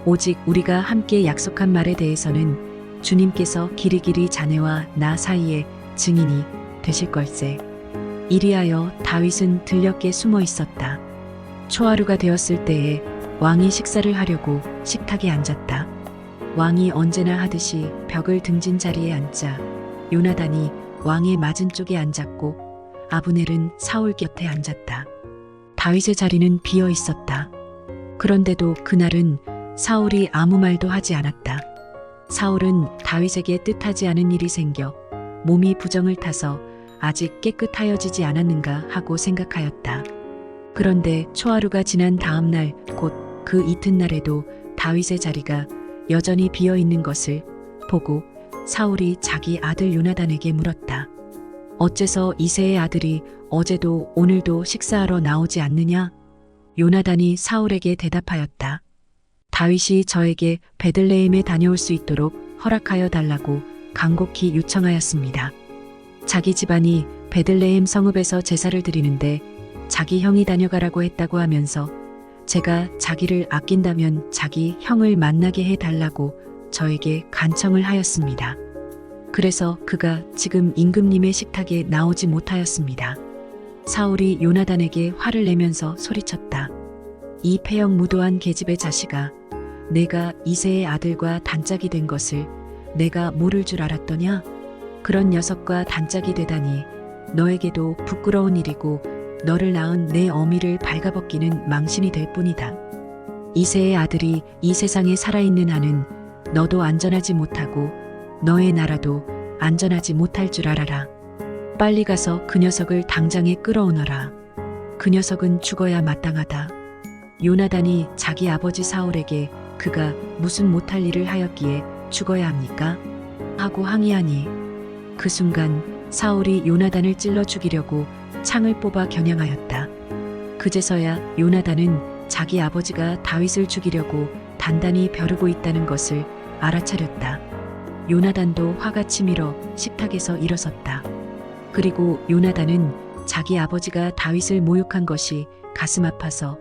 오직 우리가 함께 약속한 말에 대해서는 주님께서 길이길이 자네와 나 사이에 증인이 되실 걸세. 이리하여 다윗은 들녘에 숨어 있었다. 초하루가 되었을 때에 왕이 식사를 하려고 식탁에 앉았다. 왕이 언제나 하듯이 벽을 등진 자리에 앉자 요나단이 왕의 맞은쪽에 앉았고 아브넬은 사울 곁에 앉았다. 다윗의 자리는 비어 있었다. 그런데도 그날은 사울이 아무 말도 하지 않았다. 사울은 다윗에게 뜻하지 않은 일이 생겨 몸이 부정을 타서 아직 깨끗하여지지 않았는가 하고 생각하였다. 그런데 초하루가 지난 다음 날 곧 그 이튿날에도 다윗의 자리가 여전히 비어 있는 것을 보고 사울이 자기 아들 요나단에게 물었다. 어째서 이새의 아들이 어제도 오늘도 식사하러 나오지 않느냐? 요나단이 사울에게 대답하였다. 다윗이 저에게 베들레헴에 다녀올 수 있도록 허락하여 달라고 간곡히 요청하였습니다. 자기 집안이 베들레헴 성읍에서 제사를 드리는데 자기 형이 다녀가라고 했다고 하면서 제가 자기를 아낀다면 자기 형을 만나게 해달라고 저에게 간청을 하였습니다. 그래서 그가 지금 임금님의 식탁에 나오지 못하였습니다. 사울이 요나단에게 화를 내면서 소리쳤다. 이 폐역무도한 계집의 자식아, 내가 이새의 아들과 단짝이 된 것을 내가 모를 줄 알았더냐? 그런 녀석과 단짝이 되다니 너에게도 부끄러운 일이고 너를 낳은 내 어미를 발가벗기는 망신이 될 뿐이다. 이새의 아들이 이 세상에 살아있는 한은 너도 안전하지 못하고 너의 나라도 안전하지 못할 줄 알아라. 빨리 가서 그 녀석을 당장에 끌어오너라. 그 녀석은 죽어야 마땅하다. 요나단이 자기 아버지 사울에게 그가 무슨 못할 일을 하였기에 죽어야 합니까? 하고 항의하니 그 순간 사울이 요나단을 찔러 죽이려고 창을 뽑아 겨냥하였다. 그제서야 요나단은 자기 아버지가 다윗을 죽이려고 단단히 벼르고 있다는 것을 알아차렸다. 요나단도 화가 치밀어 식탁에서 일어섰다. 그리고 요나단은 자기 아버지가 다윗을 모욕한 것이 가슴 아파서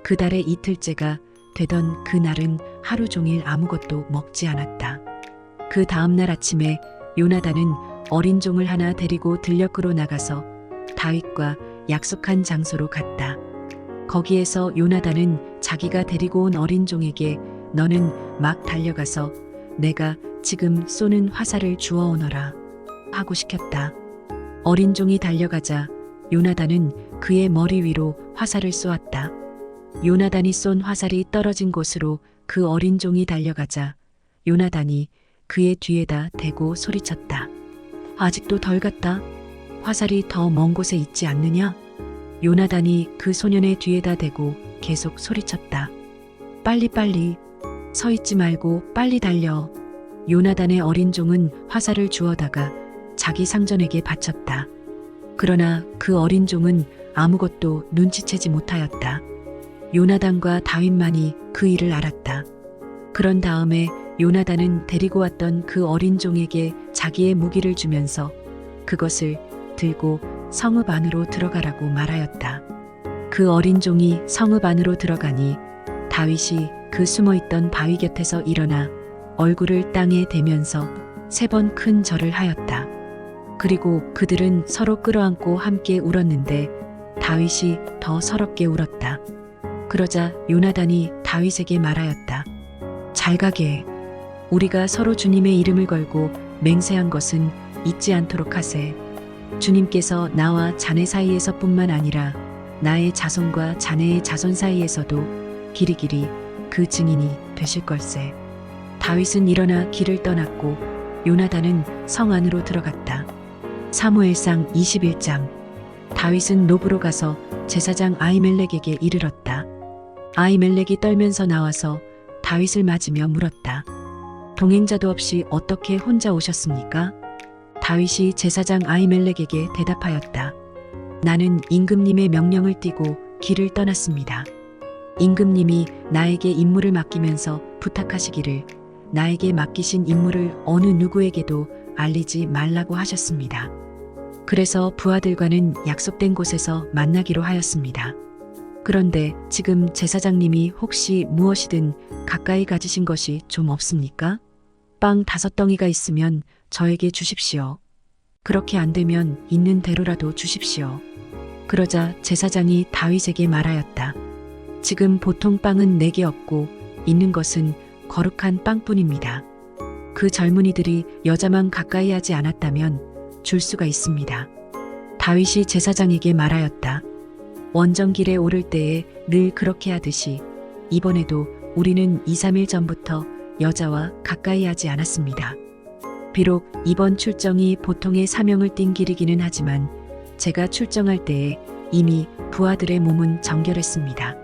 그 달의 이틀째가 되던 그날은 하루 종일 아무것도 먹지 않았다. 그 다음날 아침에 요나단은 어린 종을 하나 데리고 들녘으로 나가서 다윗과 약속한 장소로 갔다. 거기에서 요나단은 자기가 데리고 온 어린 종에게 너는 막 달려가서 내가 지금 쏘는 화살을 주워오너라 하고 시켰다. 어린 종이 달려가자 요나단은 그의 머리 위로 화살을 쏘았다. 요나단이 쏜 화살이 떨어진 곳으로 그 어린 종이 달려가자 요나단이 그의 뒤에다 대고 소리쳤다. 아직도 덜 갔다. 화살이 더 먼 곳에 있지 않느냐? 요나단이 그 소년의 뒤에다 대고 계속 소리쳤다. 빨리빨리. 서 있지 말고 빨리 달려. 요나단의 어린 종은 화살을 주워다가 자기 상전에게 바쳤다. 그러나 그 어린 종은 아무것도 눈치채지 못하였다. 요나단과 다윗만이 그 일을 알았다. 그런 다음에 요나단은 데리고 왔던 그 어린 종에게 자기의 무기를 주면서 그것을 들고 성읍 안으로 들어가라고 말하였다. 그 어린 종이 성읍 안으로 들어가니 다윗이 그 숨어있던 바위 곁에서 일어나 얼굴을 땅에 대면서 3번 큰 절을 하였다. 그리고 그들은 서로 끌어안고 함께 울었는데 다윗이 더 서럽게 울었다. 그러자 요나단이 다윗에게 말하였다. 잘 가게. 우리가 서로 주님의 이름을 걸고 맹세한 것은 잊지 않도록 하세. 주님께서 나와 자네 사이에서뿐만 아니라 나의 자손과 자네의 자손 사이에서도 길이길이 그 증인이 되실 걸세. 다윗은 일어나 길을 떠났고 요나단은 성 안으로 들어갔다. 사무엘상 21장. 다윗은 노브로 가서 제사장 아히멜렉에게 이르렀다. 아히멜렉이 떨면서 나와서 다윗을 맞으며 물었다. 동행자도 없이 어떻게 혼자 오셨습니까? 다윗이 제사장 아히멜렉에게 대답하였다. 나는 임금님의 명령을 띠고 길을 떠났습니다. 임금님이 나에게 임무를 맡기면서 부탁하시기를 나에게 맡기신 임무를 어느 누구에게도 알리지 말라고 하셨습니다. 그래서 부하들과는 약속된 곳에서 만나기로 하였습니다. 그런데 지금 제사장님이 혹시 무엇이든 가까이 가지신 것이 좀 없습니까? 빵 5덩이가 있으면 저에게 주십시오. 그렇게 안 되면 있는 대로라도 주십시오. 그러자 제사장이 다윗에게 말하였다. 지금 보통 빵은 내게 없고 있는 것은 거룩한 빵뿐입니다. 그 젊은이들이 여자만 가까이 하지 않았다면 줄 수가 있습니다. 다윗이 제사장에게 말하였다. 원정길에 오를 때에 늘 그렇게 하듯이 이번에도 우리는 2, 3일 전부터 여자와 가까이 하지 않았습니다. 비록 이번 출정이 보통의 사명을 띈 길이기는 하지만 제가 출정할 때에 이미 부하들의 몸은 정결했습니다.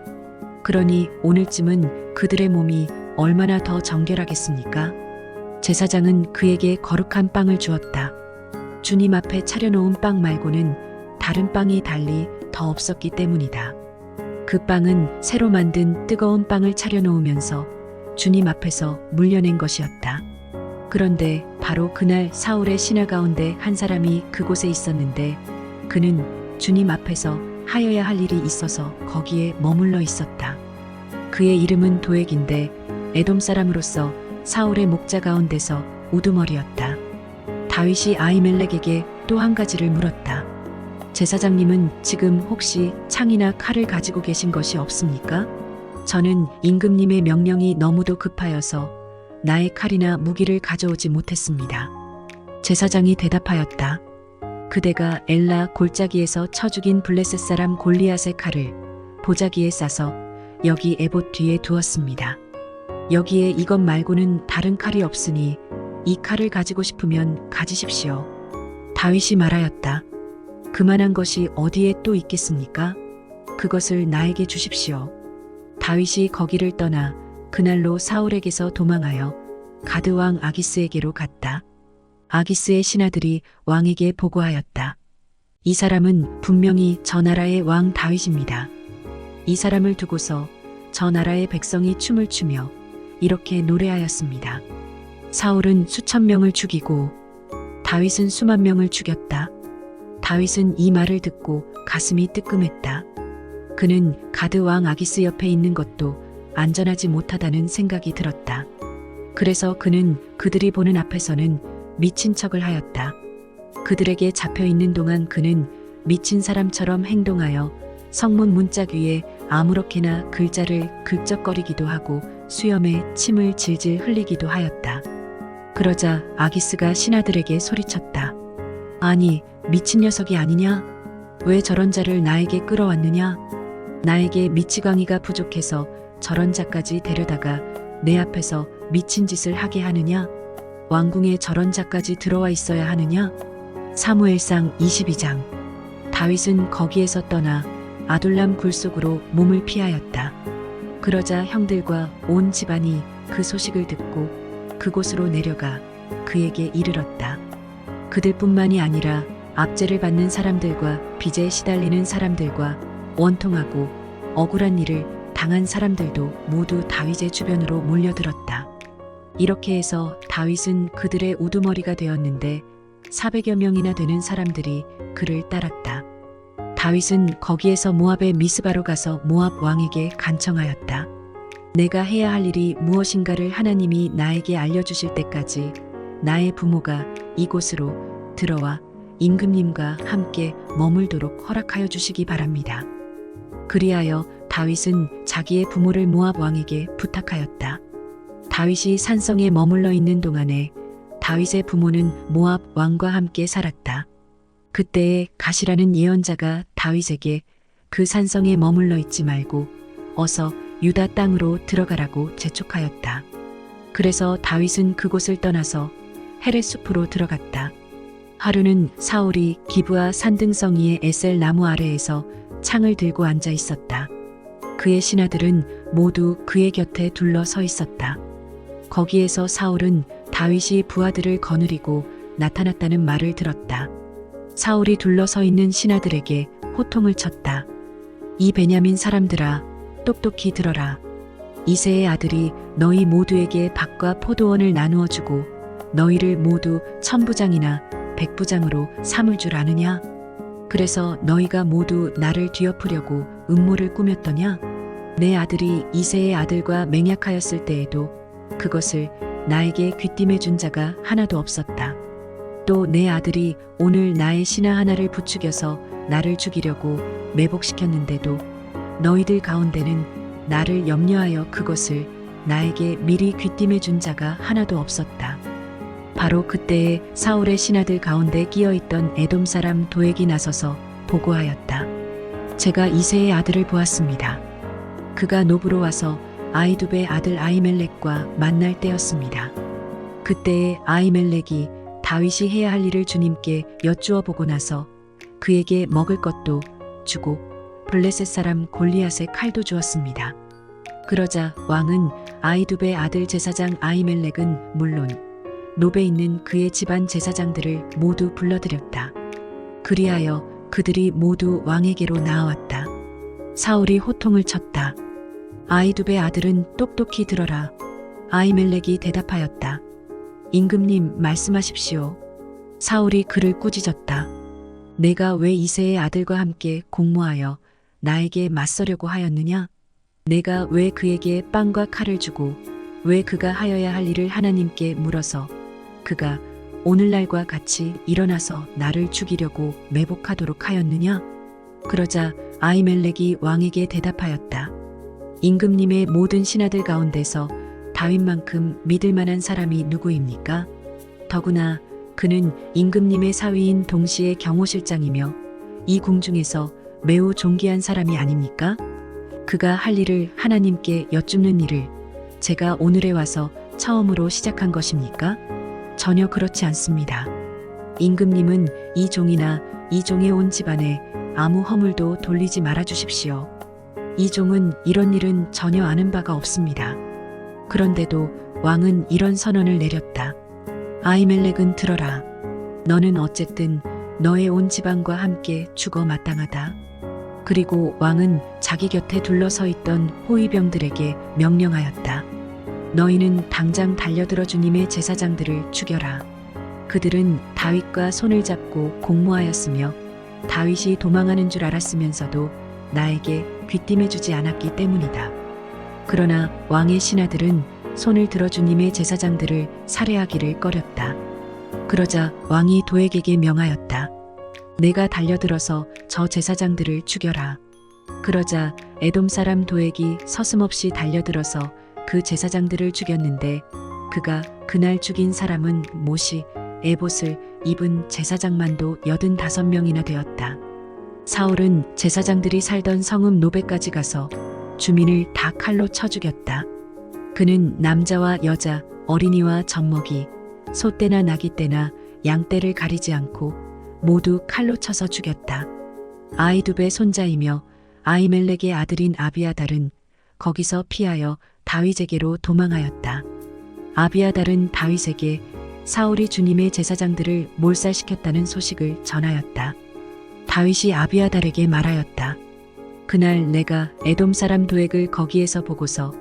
그러니 오늘쯤은 그들의 몸이 얼마나 더 정결하겠습니까? 제사장은 그에게 거룩한 빵을 주었다. 주님 앞에 차려놓은 빵 말고는 다른 빵이 달리 더 없었기 때문이다. 그 빵은 새로 만든 뜨거운 빵을 차려놓으면서 주님 앞에서 물려낸 것이었다. 그런데 바로 그날 사울의 신하 가운데 한 사람이 그곳에 있었는데 그는 주님 앞에서 하여야 할 일이 있어서 거기에 머물러 있었다. 그의 이름은 도액인데 에돔 사람으로서 사울의 목자 가운데서 우두머리였다. 다윗이 아히멜렉에게 또 한 가지를 물었다. 제사장님은 지금 혹시 창이나 칼을 가지고 계신 것이 없습니까? 저는 임금님의 명령이 너무도 급하여서 나의 칼이나 무기를 가져오지 못했습니다. 제사장이 대답하였다. 그대가 엘라 골짜기에서 쳐 죽인 블레셋 사람 골리앗의 칼을 보자기에 싸서 여기 에봇 뒤에 두었습니다. 여기에 이것 말고는 다른 칼이 없으니 이 칼을 가지고 싶으면 가지십시오. 다윗이 말하였다. 그만한 것이 어디에 또 있겠습니까? 그것을 나에게 주십시오. 다윗이 거기를 떠나 그날로 사울에게서 도망하여 가드 왕 아기스에게로 갔다. 아기스의 신하들이 왕에게 보고하였다. 이 사람은 분명히 저 나라의 왕 다윗입니다. 이 사람을 두고서 저 나라의 백성이 춤을 추며 이렇게 노래하였습니다. 사울은 수천 명을 죽이고 다윗은 수만 명을 죽였다. 다윗은 이 말을 듣고 가슴이 뜨끔했다. 그는 가드 왕 아기스 옆에 있는 것도 안전하지 못하다는 생각이 들었다. 그래서 그는 그들이 보는 앞에서는 미친 척을 하였다. 그들에게 잡혀 있는 동안 그는 미친 사람처럼 행동하여 성문 문짝 위에 아무렇게나 글자를 긁적거리기도 하고 수염에 침을 질질 흘리기도 하였다. 그러자 아기스가 신하들에게 소리쳤다. 아니, 미친 녀석이 아니냐? 왜 저런 자를 나에게 끌어왔느냐? 나에게 미치광이가 부족해서 저런 자까지 데려다가 내 앞에서 미친 짓을 하게 하느냐? 왕궁에 저런 자까지 들어와 있어야 하느냐? 사무엘상 22장. 다윗은 거기에서 떠나 아둘람 굴 속으로 몸을 피하였다. 그러자 형들과 온 집안이 그 소식을 듣고 그곳으로 내려가 그에게 이르렀다. 그들뿐만이 아니라 압제를 받는 사람들과 빚에 시달리는 사람들과 원통하고 억울한 일을 당한 사람들도 모두 다윗의 주변으로 몰려들었다. 이렇게 해서 다윗은 그들의 우두머리가 되었는데 400여 명이나 되는 사람들이 그를 따랐다. 다윗은 거기에서 모압의 미스바로 가서 모압 왕에게 간청하였다. 내가 해야 할 일이 무엇인가를 하나님이 나에게 알려주실 때까지 나의 부모가 이곳으로 들어와 임금님과 함께 머물도록 허락하여 주시기 바랍니다. 그리하여 다윗은 자기의 부모를 모압 왕에게 부탁하였다. 다윗이 산성에 머물러 있는 동안에 다윗의 부모는 모압 왕과 함께 살았다. 그때에 갓이라는 예언자가 다윗에게 그 산성에 머물러 있지 말고 어서 유다 땅으로 들어가라고 재촉하였다. 그래서 다윗은 그곳을 떠나서 헤렛 숲으로 들어갔다. 하루는 사울이 기브아 산등성 위의 에셀 나무 아래에서 창을 들고 앉아 있었다. 그의 신하들은 모두 그의 곁에 둘러 서 있었다. 거기에서 사울은 다윗이 부하들을 거느리고 나타났다는 말을 들었다. 사울이 둘러서 있는 신하들에게 호통을 쳤다. 이 베냐민 사람들아, 똑똑히 들어라. 이새의 아들이 너희 모두에게 밭과 포도원을 나누어 주고 너희를 모두 1000부장이나 100부장으로 삼을 줄 아느냐? 그래서 너희가 모두 나를 뒤엎으려고 음모를 꾸몄더냐? 내 아들이 이새의 아들과 맹약하였을 때에도 그것을 나에게 귀띔해 준 자가 하나도 없었다. 또 내 아들이 오늘 나의 신하 하나를 부추겨서 나를 죽이려고 매복시켰는데도 너희들 가운데는 나를 염려하여 그것을 나에게 미리 귀띔해 준 자가 하나도 없었다. 바로 그때에 사울의 신하들 가운데 끼어있던 에돔 사람 도액이 나서서 보고하였다. 제가 이새의 아들을 보았습니다. 그가 노브로 와서 아히두베의 아들 아히멜렉과 만날 때였습니다. 그때에 아히멜렉이 다윗이 해야 할 일을 주님께 여쭈어 보고 나서 그에게 먹을 것도 주고 블레셋 사람 골리앗의 칼도 주었습니다. 그러자 왕은 아히두베의 아들 제사장 아히멜렉은 물론 노베에 있는 그의 집안 제사장들을 모두 불러들였다. 그리하여 그들이 모두 왕에게로 나아왔다. 사울이 호통을 쳤다. 아히두베의 아들은 똑똑히 들어라. 아히멜렉이 대답하였다. 임금님 말씀하십시오. 사울이 그를 꾸짖었다. 내가 왜 이새의 아들과 함께 공모하여 나에게 맞서려고 하였느냐? 내가 왜 그에게 빵과 칼을 주고 왜 그가 하여야 할 일을 하나님께 물어서 그가 오늘날과 같이 일어나서 나를 죽이려고 매복하도록 하였느냐? 그러자 아히멜렉이 왕에게 대답하였다. 임금님의 모든 신하들 가운데서 다윗만큼 믿을 만한 사람이 누구입니까? 더구나 그는 임금님의 사위인 동시에 경호실장이며 이 궁중에서 매우 존귀한 사람이 아닙니까? 그가 할 일을 하나님께 여쭙는 일을 제가 오늘에 와서 처음으로 시작한 것입니까? 전혀 그렇지 않습니다. 임금님은 이 종이나 이 종의 온 집안에 아무 허물도 돌리지 말아 주십시오. 이 종은 이런 일은 전혀 아는 바가 없습니다. 그런데도 왕은 이런 선언을 내렸다. 아히멜렉은 들어라. 너는 어쨌든 너의 온 집안과 함께 죽어 마땅하다. 그리고 왕은 자기 곁에 둘러서 있던 호위병들에게 명령하였다. 너희는 당장 달려들어 주님의 제사장들을 죽여라. 그들은 다윗과 손을 잡고 공모하였으며 다윗이 도망하는 줄 알았으면서도 나에게 귀띔해주지 않았기 때문이다. 그러나 왕의 신하들은 손을 들어 주님의 제사장들을 살해하기를 꺼렸다. 그러자 왕이 도액에게 명하였다. 내가 달려들어서 저 제사장들을 죽여라. 그러자 에돔 사람 도액이 서슴없이 달려들어서 그 제사장들을 죽였는데 그가 그날 죽인 사람은 못이 에봇을 입은 제사장만도 85명이나 되었다. 사울은 제사장들이 살던 성읍 노베까지 가서 주민을 다 칼로 쳐 죽였다. 그는 남자와 여자, 어린이와 젖먹이, 소떼나 나귀떼나 양떼를 가리지 않고 모두 칼로 쳐서 죽였다. 아히두베의 손자이며 아히멜렉의 아들인 아비아달은 거기서 피하여 다윗에게로 도망하였다. 아비아달은 다윗에게 사울이 주님의 제사장들을 몰살시켰다는 소식을 전하였다. 다윗이 아비아달에게 말하였다. 그날 내가 에돔 사람 도액을 거기에서 보고서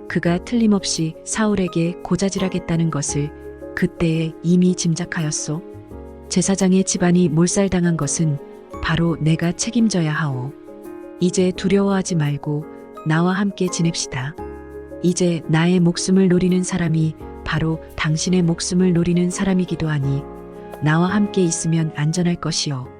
그가 틀림없이 사울에게 고자질하겠다는 것을 그때에 이미 짐작하였소. 제사장의 집안이 몰살당한 것은 바로 내가 책임져야 하오. 이제 두려워하지 말고 나와 함께 지냅시다. 이제 나의 목숨을 노리는 사람이 바로 당신의 목숨을 노리는 사람이기도 하니 나와 함께 있으면 안전할 것이오.